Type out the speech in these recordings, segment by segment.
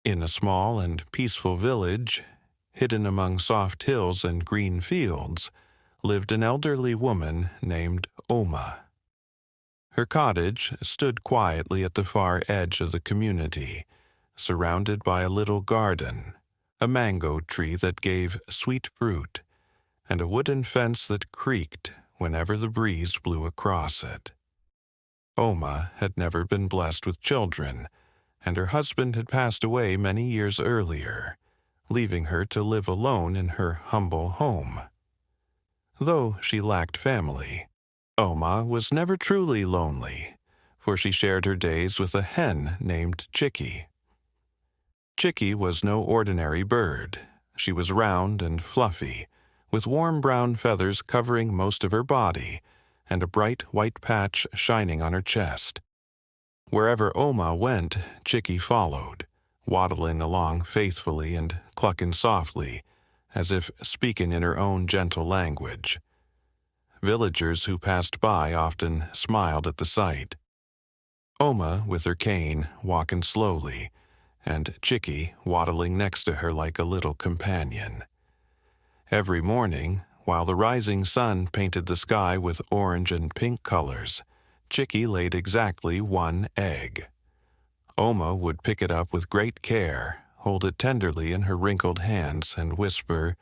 In a small and peaceful village, hidden among soft hills and green fields, lived an elderly woman named Oma. Her cottage stood quietly at the far edge of the community, surrounded by a little garden, a mango tree that gave sweet fruit, and a wooden fence that creaked whenever the breeze blew across it. Oma had never been blessed with children, and her husband had passed away many years earlier, leaving her to live alone in her humble home. Though she lacked family, Oma was never truly lonely, for she shared her days with a hen named Chicky. Chicky was no ordinary bird. She was round and fluffy, with warm brown feathers covering most of her body and a bright white patch shining on her chest. Wherever Oma went, Chicky followed, waddling along faithfully and clucking softly, as if speaking in her own gentle language. Villagers who passed by often smiled at the sight. Oma, with her cane, walking slowly, and Chicky waddling next to her like a little companion. Every morning, while the rising sun painted the sky with orange and pink colors, Chicky laid exactly one egg. Oma would pick it up with great care, hold it tenderly in her wrinkled hands, and whisper,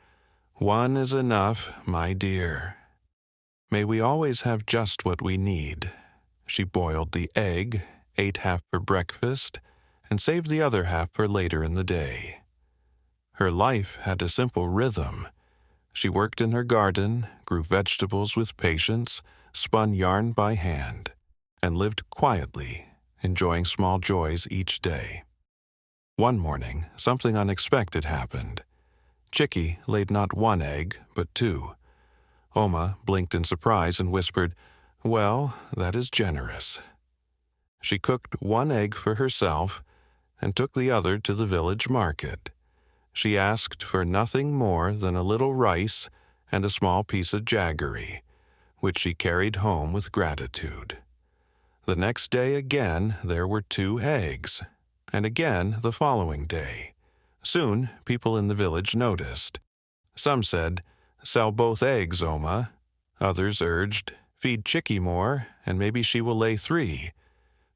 "One is enough, my dear." May we always have just what we need. She boiled the egg, ate half for breakfast, and saved the other half for later in the day. Her life had a simple rhythm. She worked in her garden, grew vegetables with patience, spun yarn by hand, and lived quietly, enjoying small joys each day. One morning, something unexpected happened. Chicky laid not one egg, but two. Oma blinked in surprise and whispered, "Well, that is generous." She cooked one egg for herself and took the other to the village market. She asked for nothing more than a little rice and a small piece of jaggery, which she carried home with gratitude. The next day again there were two eggs, and again the following day. Soon people in the village noticed. Some said, "Sell both eggs, Oma." Others urged, "Feed Chicky more, and maybe she will lay 3.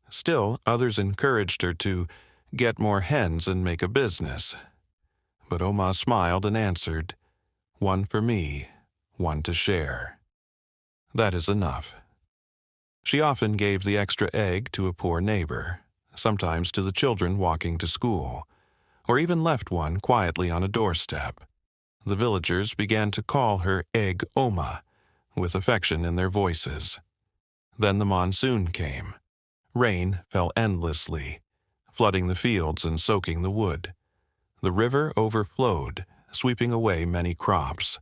Still, others encouraged her to get more hens and make a business. But Oma smiled and answered, "One for me, one to share. That is enough." She often gave the extra egg to a poor neighbor, sometimes to the children walking to school, or even left one quietly on a doorstep. The villagers began to call her Egg Oma, with affection in their voices. Then the monsoon came. Rain fell endlessly, flooding the fields and soaking the wood. The river overflowed, sweeping away many crops.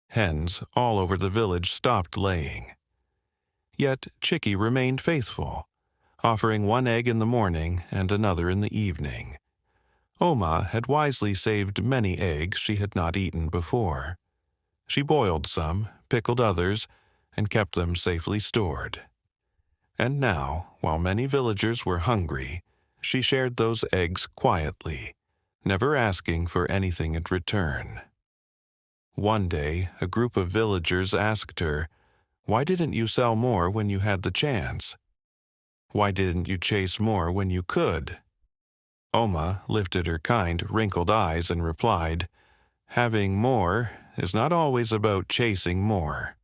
Hens all over the village stopped laying. Yet Chicky remained faithful, offering one egg in the morning and another in the evening. Oma had wisely saved many eggs she had not eaten before. She boiled some, pickled others, and kept them safely stored. And now, while many villagers were hungry, she shared those eggs quietly, never asking for anything in return. One day, a group of villagers asked her, "Why didn't you sell more when you had the chance? Why didn't you chase more when you could?" Oma lifted her kind, wrinkled eyes and replied, "Having more is not always about chasing more.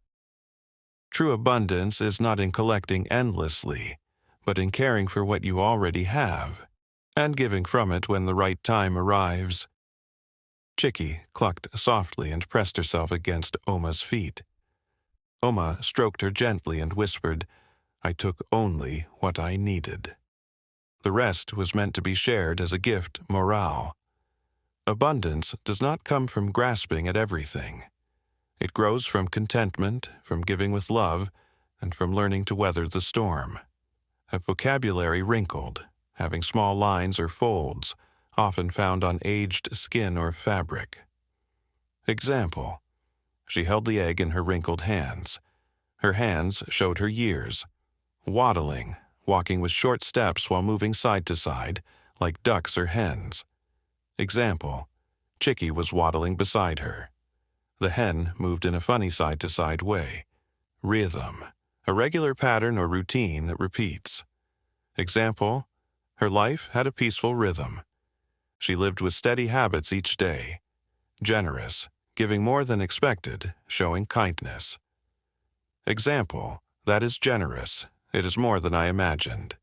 True abundance is not in collecting endlessly, but in caring for what you already have, and giving from it when the right time arrives." Chicky clucked softly and pressed herself against Oma's feet. Oma stroked her gently and whispered, "I took only what I needed." The rest was meant to be shared as a gift morale. Abundance does not come from grasping at everything. It grows from contentment, from giving with love, and from learning to weather the storm. A vocabulary wrinkled, having small lines or folds, often found on aged skin or fabric. Example: she held the egg in her wrinkled hands. Her hands showed her years. Waddling, walking with short steps while moving side to side, like ducks or hens. Example, Chicky was waddling beside her. The hen moved in a funny side-to-side way. Rhythm, a regular pattern or routine that repeats. Example, her life had a peaceful rhythm. She lived with steady habits each day. Generous, giving more than expected, showing kindness. Example, that is generous. It is more than I imagined.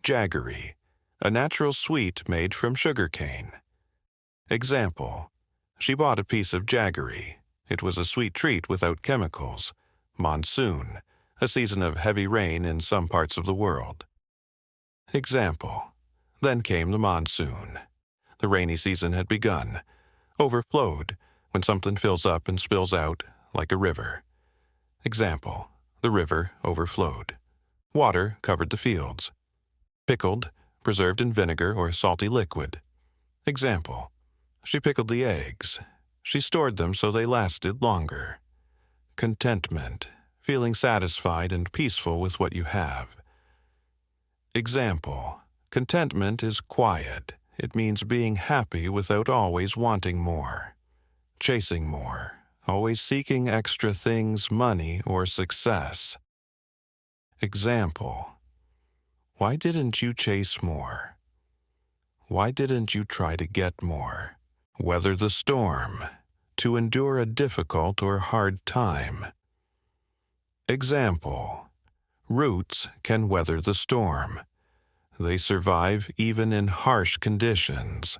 Jaggery, a natural sweet made from sugar cane. Example, she bought a piece of jaggery. It was a sweet treat without chemicals. Monsoon, a season of heavy rain in some parts of the world. Example, then came the monsoon. The rainy season had begun. Overflowed, when something fills up and spills out like a river. Example, the river overflowed. Water covered the fields. Pickled, preserved in vinegar or salty liquid. Example, she pickled the eggs. She stored them so they lasted longer. Contentment, feeling satisfied and peaceful with what you have. Example, contentment is quiet. It means being happy without always wanting more. Chasing more, always seeking extra things, money, or success. Example, why didn't you chase more? Why didn't you try to get more? Weather the storm, to endure a difficult or hard time. Example, roots can weather the storm. They survive even in harsh conditions.